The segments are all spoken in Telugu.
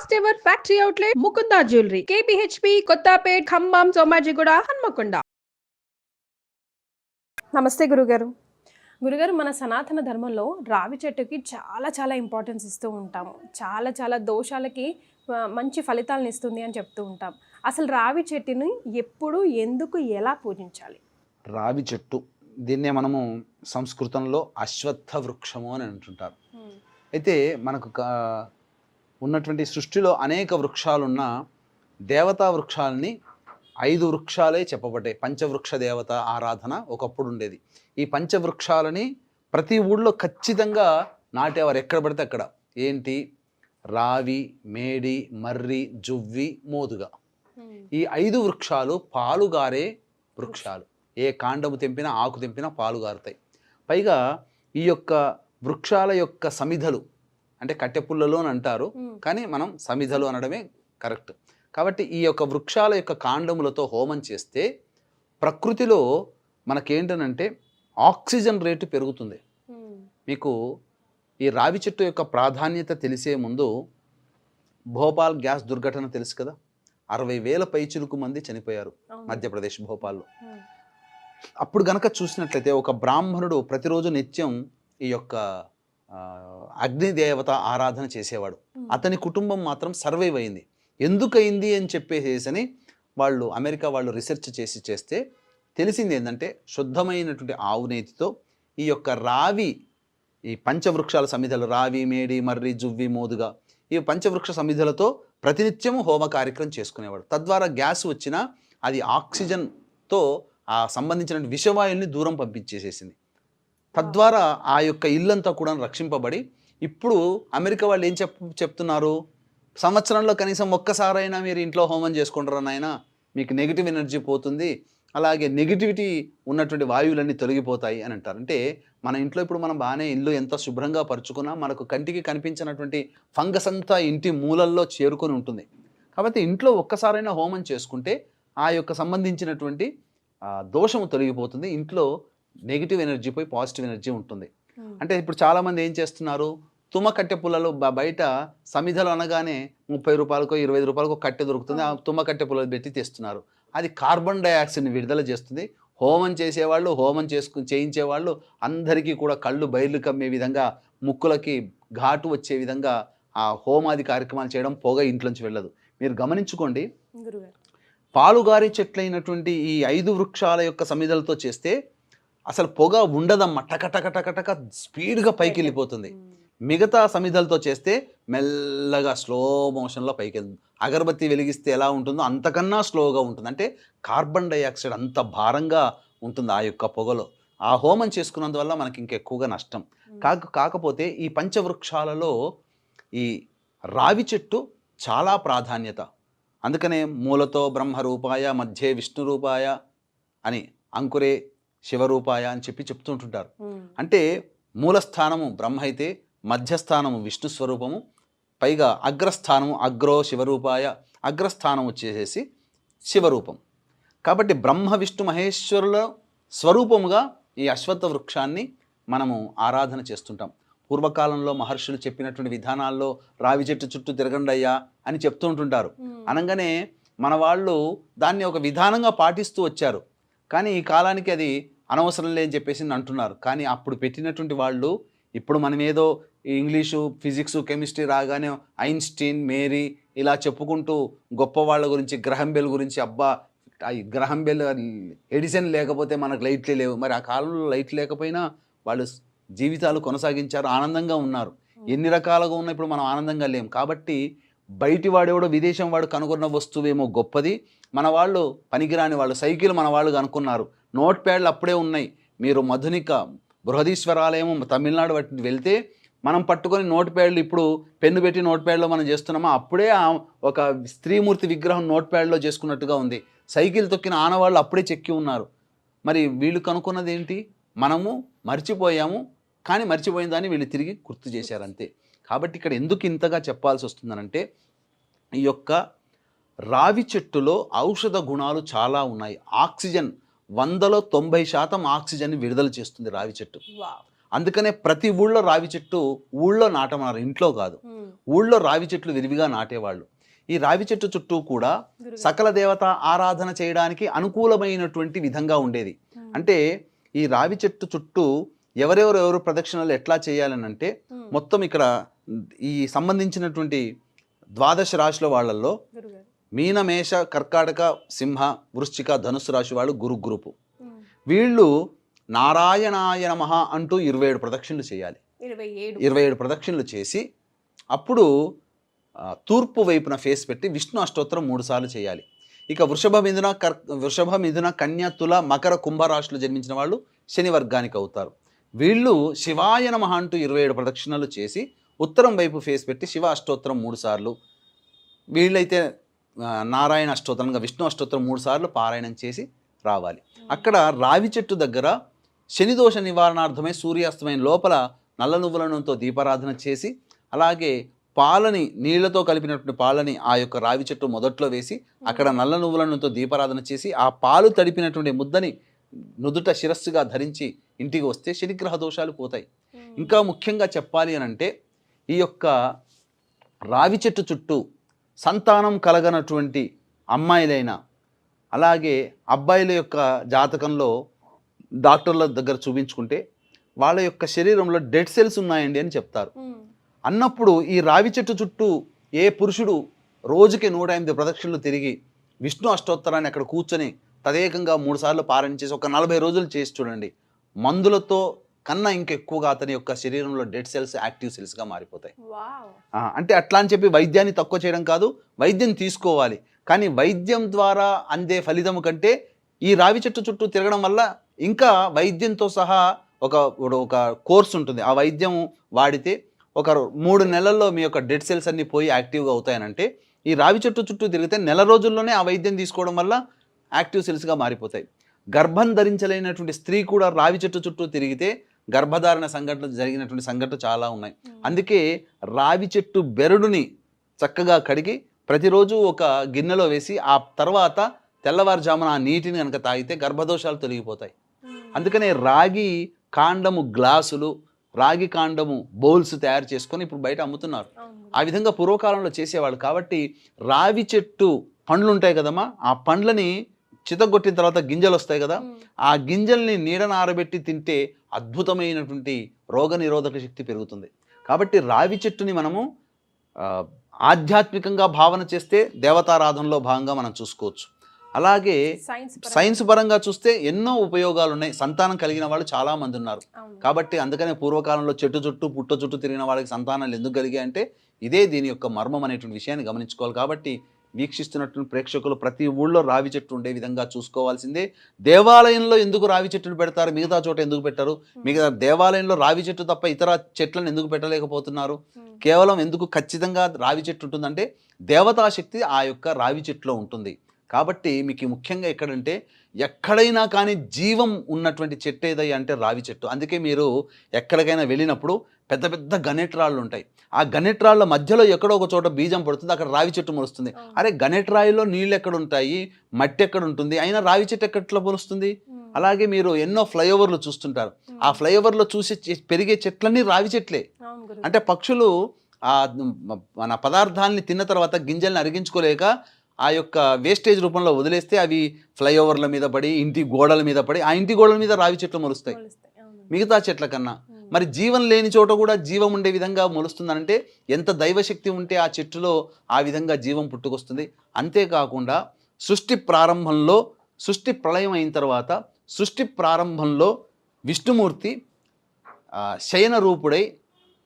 First ever factory outlet Mukunda jewellery KPHB Kothapet Khammam Somajiguda Hanamkonda. నమస్తే గురుగారు. గురుగారు, మన సనాతన ధర్మంలో రావి చెట్టుకి చాలా చాలా ఇంపార్టెన్స్ ఇస్తూ ఉంటాము. చాలా చాలా దోషాలకి మంచి ఫలితాలను ఇస్తుంది అని చెప్తూ ఉంటాం. అసలు రావి చెట్టుని ఎప్పుడు, ఎందుకు, ఎలా పూజించాలి? రావి చెట్టు, దీన్నే మనము సంస్కృతంలో అశ్వత్థ వృక్షము అని అంటుంటారు. అయితే మనకు ఉన్నటువంటి సృష్టిలో అనేక వృక్షాలున్న దేవతా వృక్షాలని 5 వృక్షాలే చెప్పబడ్డాయి. పంచవృక్ష దేవత ఆరాధన ఒకప్పుడు ఉండేది. ఈ పంచవృక్షాలని ప్రతి ఊళ్ళో ఖచ్చితంగా నాటేవారు, ఎక్కడ పడితే అక్కడ. ఏంటి? రావి, మేడి, మర్రి, జువ్వి, మోదుగ. ఈ 5 వృక్షాలు పాలుగారే వృక్షాలు. ఏ కాండము తెంపినా, ఆకు తెంపినా పాలు గారుతాయి. పైగా ఈ యొక్క వృక్షాల యొక్క సమిధలు, అంటే కట్టెపుల్లలో అని అంటారు, కానీ మనం సమిధలు అనడమే కరెక్ట్. కాబట్టి ఈ యొక్క వృక్షాల యొక్క కాండములతో హోమం చేస్తే ప్రకృతిలో మనకేంటనంటే ఆక్సిజన్ రేటు పెరుగుతుంది. మీకు ఈ రావి చెట్టు యొక్క ప్రాధాన్యత తెలిసే ముందు భోపాల్ గ్యాస్ దుర్ఘటన తెలుసు కదా, 60,000 పైచిలుకు మంది చనిపోయారు మధ్యప్రదేశ్ భోపాల్లో. అప్పుడు గనక చూసినట్లయితే ఒక బ్రాహ్మణుడు ప్రతిరోజు నిత్యం ఈ యొక్క అగ్నిదేవత ఆరాధన చేసేవాడు. అతని కుటుంబం మాత్రం సర్వైవ్ అయింది. ఎందుకయింది అని చెప్పేసేసని వాళ్ళు అమెరికా వాళ్ళు రీసెర్చ్ చేస్తే తెలిసింది ఏంటంటే, శుద్ధమైనటువంటి ఆవు నేతితో ఈ యొక్క రావి, ఈ పంచవృక్షాల సమిధలు, రావి, మేడి, మర్రి, జువ్వి, మోదుగా, ఈ పంచవృక్ష సమిధలతో ప్రతినిత్యము హోమ కార్యక్రమం చేసుకునేవాడు. తద్వారా గ్యాస్ వచ్చినా అది ఆక్సిజన్తో ఆ సంబంధించిన విషవాయుల్ని దూరం పంపించేసేసింది. తద్వారా ఆ యొక్క ఇల్లంతా కూడా రక్షింపబడి, ఇప్పుడు అమెరికా వాళ్ళు ఏం చెప్తున్నారు, సంవత్సరంలో కనీసం ఒక్కసారైనా మీరు ఇంట్లో హోమం చేసుకుంటారా నాయన, మీకు నెగిటివ్ ఎనర్జీ పోతుంది, అలాగే నెగిటివిటీ ఉన్నటువంటి వాయువులన్నీ తొలగిపోతాయి అని అంటారు. అంటే మన ఇంట్లో ఇప్పుడు మనం బాగానే ఇల్లు ఎంత శుభ్రంగా పరుచుకున్నా మనకు కంటికి కనిపించినటువంటి ఫంగస్ అంతా ఇంటి మూలల్లో చేరుకొని ఉంటుంది. కాబట్టి ఇంట్లో ఒక్కసారైనా హోమం చేసుకుంటే ఆ యొక్క సంబంధించినటువంటి దోషము తొలగిపోతుంది, ఇంట్లో నెగిటివ్ ఎనర్జీ పోయి పాజిటివ్ ఎనర్జీ ఉంటుంది. అంటే ఇప్పుడు చాలామంది ఏం చేస్తున్నారు, తుమ్మ కట్టె పుల్లలు బయట సమిధలు అనగానే 30 రూపాయలకో 25 రూపాయలకో కట్టె దొరుకుతుంది, ఆ తుమ్మ కట్టె పుల్లలు పెట్టి తెస్తున్నారు. అది కార్బన్ డైఆక్సైడ్ని విడుదల చేస్తుంది. హోమం చేసేవాళ్ళు, హోమం చేయించేవాళ్ళు అందరికీ కూడా కళ్ళు బయర్లు కమ్మే విధంగా, ముక్కులకి ఘాటు వచ్చే విధంగా ఆ హోమాది కార్యక్రమాలు చేయడం, పొగ ఇంట్లోంచి వెళ్ళదు. మీరు గమనించుకోండి, పాలుగారి చెట్లైనటువంటి ఈ 5 వృక్షాల యొక్క సమిధలతో చేస్తే అసలు పొగ ఉండదమ్మ, టకటక స్పీడ్గా పైకి వెళ్ళిపోతుంది. మిగతా సమిధలతో చేస్తే మెల్లగా స్లో మోషన్లో పైకి వెళ్తుంది. అగరబత్తి వెలిగిస్తే ఎలా ఉంటుందో అంతకన్నా స్లోగా ఉంటుంది. అంటే కార్బన్ డైఆక్సైడ్ అంత భారంగా ఉంటుంది ఆ యొక్క పొగలో. ఆ హోమం చేసుకున్నందువల్ల మనకి ఇంకెక్కువగా నష్టం. కాకపోతే ఈ పంచవృక్షాలలో ఈ రావి చెట్టు చాలా ప్రాధాన్యత. అందుకనే మూలతో బ్రహ్మరూపాయ, మధ్యే విష్ణురూపాయ అని, అంకురే శివరూపాయ అని చెప్తుంటుంటారు. అంటే మూలస్థానము బ్రహ్మ అయితే, మధ్యస్థానము విష్ణు స్వరూపము, పైగా అగ్రస్థానము అగ్రో శివరూపాయ, అగ్రస్థానం వచ్చేసేసి శివరూపం. కాబట్టి బ్రహ్మ విష్ణు మహేశ్వరుల స్వరూపముగా ఈ అశ్వత్థ వృక్షాన్ని మనము ఆరాధన చేస్తుంటాం. పూర్వకాలంలో మహర్షులు చెప్పినటువంటి విధానాల్లో రావి చెట్టు చుట్టూ తిరగండయ్యా అని చెప్తూ ఉంటుంటారు. అనగానే మన వాళ్ళు దాన్ని ఒక విధానంగా పాటిస్తూ వచ్చారు. కానీ ఈ కాలానికి అది అనవసరం లేని చెప్పేసి అంటున్నారు. కానీ అప్పుడు పెట్టినటువంటి వాళ్ళు, ఇప్పుడు మనం ఏదో ఇంగ్లీషు, ఫిజిక్స్, కెమిస్ట్రీ రాగానే ఐన్స్టీన్, మేరీ ఇలా చెప్పుకుంటూ గొప్ప వాళ్ళ గురించి, గ్రహం బెల్ గురించి, అబ్బా గ్రహం బెల్, ఎడిసన్ లేకపోతే మనకు లైట్లే లేవు. మరి ఆ కాలంలో లైట్ లేకపోయినా వాళ్ళు జీవితాలు కొనసాగించారు, ఆనందంగా ఉన్నారు. ఎన్ని రకాలుగా ఉన్నా ఇప్పుడు మనం ఆనందంగా లేము. కాబట్టి బయటి వాడేవాడో విదేశం వాడు కనుగొన్న వస్తువేమో గొప్పది, మన వాళ్ళు పనికిరాని వాళ్ళు. సైకిల్ మన వాళ్ళు కనుక్కున్నారు, నోట్ ప్యాడ్లు అప్పుడే ఉన్నాయి. మీరు మధునిక బృహదీశ్వరాలయం తమిళనాడు వెళ్తే మనం పట్టుకొని నోట్ ప్యాడ్లు, ఇప్పుడు పెన్ను పెట్టి నోట్ ప్యాడ్లో మనం చేస్తున్నామా, అప్పుడే ఒక స్త్రీమూర్తి విగ్రహం నోట్ ప్యాడ్లో చేసుకున్నట్టుగా ఉంది. సైకిల్ తొక్కిన ఆనవాళ్ళు అప్పుడే చెక్కి ఉన్నారు. మరి వీళ్ళు కనుక్కున్నది ఏంటి, మనము మర్చిపోయాము. కానీ మర్చిపోయిన దాన్ని వీళ్ళు తిరిగి గుర్తు చేశారంతే. కాబట్టి ఇక్కడ ఎందుకు ఇంతగా చెప్పాల్సి వస్తుందనంటే, ఈ యొక్క రావి చెట్టులో ఔషధ గుణాలు చాలా ఉన్నాయి. ఆక్సిజన్ 100లో 90% ఆక్సిజన్ని విడుదల చేస్తుంది రావి చెట్టు. అందుకనే ప్రతి ఊళ్ళో రావి చెట్టు ఊళ్ళో నాటమన్నారు, ఇంట్లో కాదు. ఊళ్ళో రావి చెట్లు విరివిగా నాటేవాళ్ళు. ఈ రావి చెట్టు చుట్టూ కూడా సకల దేవత ఆరాధన చేయడానికి అనుకూలమైనటువంటి విధంగా ఉండేది. అంటే ఈ రావి చెట్టు చుట్టూ ఎవరెవరు ప్రదక్షిణలు ఎట్లా చేయాలని అంటే, మొత్తం ఇక్కడ ఈ సంబంధించినటువంటి ద్వాదశ రాశుల వాళ్ళల్లో మీన, మేష, కర్కాటక, సింహ, వృశ్చిక, ధనుస్సు రాశి వాళ్ళు గురు గ్రూపు. వీళ్ళు నారాయణాయ నమః అంటూ 27 ప్రదక్షిణలు చేయాలి. 27 ప్రదక్షిణలు చేసి అప్పుడు తూర్పు వైపున ఫేస్ పెట్టి విష్ణు అష్టోత్తరం 3 సార్లు చేయాలి. ఇక వృషభ మిథున, కన్య, తుల, మకర, కుంభరాశులు జన్మించిన వాళ్ళు శని వర్గానికి అవుతారు. వీళ్ళు శివాయ నమః అంటూ 27 ప్రదక్షిణలు చేసి ఉత్తరం వైపు ఫేస్ పెట్టి శివ అష్టోత్తరం 3 సార్లు, వీళ్ళైతే నారాయణ అష్టోత్తరంగా విష్ణు అష్టోత్తరం 3 సార్లు పారాయణం చేసి రావాలి. అక్కడ రావి చెట్టు దగ్గర శనిదోష నివారణార్థమై సూర్యాస్తమైన లోపల నల్ల నువ్వుల నూనెతో దీపారాధన చేసి, అలాగే పాలని నీళ్లతో కలిపినటువంటి పాలని ఆ యొక్క రావి చెట్టు మొదట్లో వేసి అక్కడ నల్ల నువ్వుల నూనెతో దీపారాధన చేసి ఆ పాలు తడిపినటువంటి ముద్దని నుదుట శిరస్సుగా ధరించి ఇంటికి వస్తే శనిగ్రహ దోషాలు పోతాయి. ఇంకా ముఖ్యంగా చెప్పాలి అని అంటే, ఈ యొక్క రావి చెట్టు చుట్టూ సంతానం కలగనటువంటి అమ్మాయిలైనా అలాగే అబ్బాయిల యొక్క జాతకంలో డాక్టర్ల దగ్గర చూపించుకుంటే వాళ్ళ యొక్క శరీరంలో డెడ్ సెల్స్ ఉన్నాయండి అని చెప్తారు. అన్నప్పుడు ఈ రావి చెట్టు చుట్టూ ఏ పురుషుడు రోజుకి 108 ప్రదక్షిణలు తిరిగి విష్ణు అష్టోత్తరాన్ని అక్కడ కూర్చొని తదేకంగా 3 సార్లు పారాయణ చేసి ఒక 40 రోజులు చేసి చూడండి, మందులతో కన్నా ఇంకెక్కువగా అతని యొక్క శరీరంలో డెడ్ సెల్స్ యాక్టివ్ సెల్స్గా మారిపోతాయి. అంటే అట్లా అని చెప్పి వైద్యాన్ని తక్కువ చేయడం కాదు, వైద్యం తీసుకోవాలి. కానీ వైద్యం ద్వారా అందే ఫలితం కంటే ఈ రావి చెట్టు చుట్టూ తిరగడం వల్ల ఇంకా వైద్యంతో సహా ఒక కోర్స్ ఉంటుంది. ఆ వైద్యం వాడితే ఒక 3 నెలల్లో మీ యొక్క డెడ్ సెల్స్ అన్నీ పోయి యాక్టివ్గా అవుతాయనంటే, ఈ రావి చెట్టు చుట్టూ తిరిగితే నెల రోజుల్లోనే ఆ వైద్యం తీసుకోవడం వల్ల యాక్టివ్ సెల్స్గా మారిపోతాయి. గర్భం ధరించలేనటువంటి స్త్రీ కూడా రావి చెట్టు చుట్టూ తిరిగితే గర్భధారణ జరిగినటువంటి సంఘటనలు చాలా ఉన్నాయి. అందుకే రావి చెట్టు బెరడుని చక్కగా కడిగి ప్రతిరోజు ఒక గిన్నెలో వేసి ఆ తర్వాత తెల్లవారుజామున ఆ నీటిని కనుక తాగితే గర్భదోషాలు తొలగిపోతాయి. అందుకనే రాగి కాండము గ్లాసులు, రాగి కాండము బౌల్స్ తయారు చేసుకొని ఇప్పుడు బయట అమ్ముతున్నారు. ఆ విధంగా పూర్వకాలంలో చేసేవాళ్ళు. కాబట్టి రావి చెట్టు పండ్లు ఉంటాయి కదమ్మా, ఆ పండ్లని చితగొట్టిన తర్వాత గింజలు వస్తాయి కదా, ఆ గింజల్ని నీడన ఆరబెట్టి తింటే అద్భుతమైనటువంటి రోగనిరోధక శక్తి పెరుగుతుంది. కాబట్టి రావి చెట్టుని మనము ఆధ్యాత్మికంగా భావన చేస్తే దేవతారాధనలో భాగంగా మనం చూసుకోవచ్చు. అలాగే సైన్స్ పరంగా చూస్తే ఎన్నో ఉపయోగాలు ఉన్నాయి. సంతానం కలిగిన వాళ్ళు చాలా మంది ఉన్నారు. కాబట్టి అందుకనే పూర్వకాలంలో చెట్టు చుట్టూ పుట్ట చుట్టూ తిరిగిన వాళ్ళకి సంతానాలు ఎందుకు కలిగాయంటే ఇదే దీని యొక్క మర్మం అనేటువంటి విషయాన్ని గమనించుకోవాలి. కాబట్టి వీక్షిస్తున్నటువంటి ప్రేక్షకులు ప్రతి ఊళ్ళో రావి చెట్టు ఉండే విధంగా చూసుకోవాల్సిందే. దేవాలయంలో ఎందుకు రావి చెట్టును పెడతారు, మిగతా చోట ఎందుకు పెట్టారు? మిగతా దేవాలయంలో రావి చెట్టు తప్ప ఇతర చెట్లను ఎందుకు పెట్టలేకపోతున్నారు? కేవలం ఎందుకు ఖచ్చితంగా రావి చెట్టు ఉంటుందంటే దేవతాశక్తి ఆ యొక్క రావి చెట్టులో ఉంటుంది. కాబట్టి మీకు ముఖ్యంగా ఎక్కడంటే ఎక్కడైనా కానీ జీవం ఉన్నటువంటి చెట్టు ఏదయ్యా అంటే రావి చెట్టు. అందుకే మీరు ఎక్కడికైనా వెళ్ళినప్పుడు పెద్ద పెద్ద గణేట్రాళ్ళు ఉంటాయి. ఆ గణేట్రాళ్ళ మధ్యలో ఎక్కడో ఒక చోట బీజం పడుతుంది, అక్కడ రావి చెట్టు మొలుస్తుంది. అరే గణేట్రాయిలో నీళ్ళు ఎక్కడ ఉంటాయి, మట్టి ఎక్కడ ఉంటుంది, అయినా రావి చెట్టు ఎక్కట్లో మొలుస్తుంది? అలాగే మీరు ఎన్నో ఫ్లైఓవర్లు చూస్తుంటారు. ఆ ఫ్లైఓవర్లో చూసే పెరిగే చెట్లన్నీ రావి చెట్లే. అంటే పక్షులు మన పదార్థాలని తిన్న తర్వాత గింజల్ని అరిగించుకోలేక ఆ యొక్క వేస్టేజ్ రూపంలో వదిలేస్తే అవి ఫ్లైఓవర్ల మీద పడి ఇంటి గోడల మీద పడి ఆ ఇంటి గోడల మీద రావి చెట్లు మొలుస్తాయి మిగతా చెట్ల కన్నా. మరి జీవం లేని చోట కూడా జీవం ఉండే విధంగా మొలుస్తుందంటే ఎంత దైవశక్తి ఉంటే ఆ చెట్టులో ఆ విధంగా జీవం పుట్టుకొస్తుంది. అంతేకాకుండా సృష్టి ప్రారంభంలో, సృష్టి ప్రళయం అయిన తర్వాత సృష్టి ప్రారంభంలో విష్ణుమూర్తి శయన రూపుడై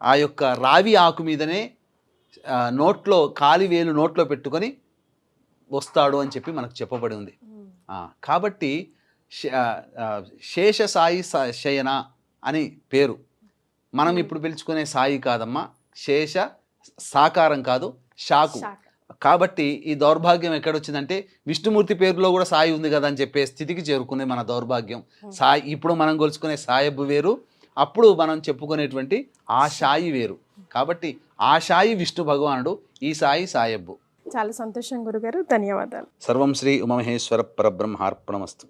ఆ యొక్క రావి ఆకు మీదనే నోట్లో కాలివేలు నోట్లో పెట్టుకొని వస్తాడు అని చెప్పి మనకు చెప్పబడి ఉంది. కాబట్టి శేష సాయి శయన అని పేరు. మనం ఇప్పుడు పిలుచుకునే సాయి కాదమ్మా, శేష సాకారం కాదు, షాకు. కాబట్టి ఈ దౌర్భాగ్యం ఎక్కడొచ్చిందంటే విష్ణుమూర్తి పేరులో కూడా సాయి ఉంది కదా అని చెప్పే స్థితికి చేరుకునే మన దౌర్భాగ్యం. సాయి ఇప్పుడు మనం కొలుచుకునే సాయబ్బు వేరు, అప్పుడు మనం చెప్పుకునేటువంటి ఆ సాయి వేరు. కాబట్టి ఆ సాయి విష్ణు భగవానుడు, ఈ సాయి సాయబ్బు. చాలా సంతోషం గురుగారు, ధన్యవాదాలు. సర్వం శ్రీ ఉమామహేశ్వర పరబ్రహ్మార్పణమస్తు.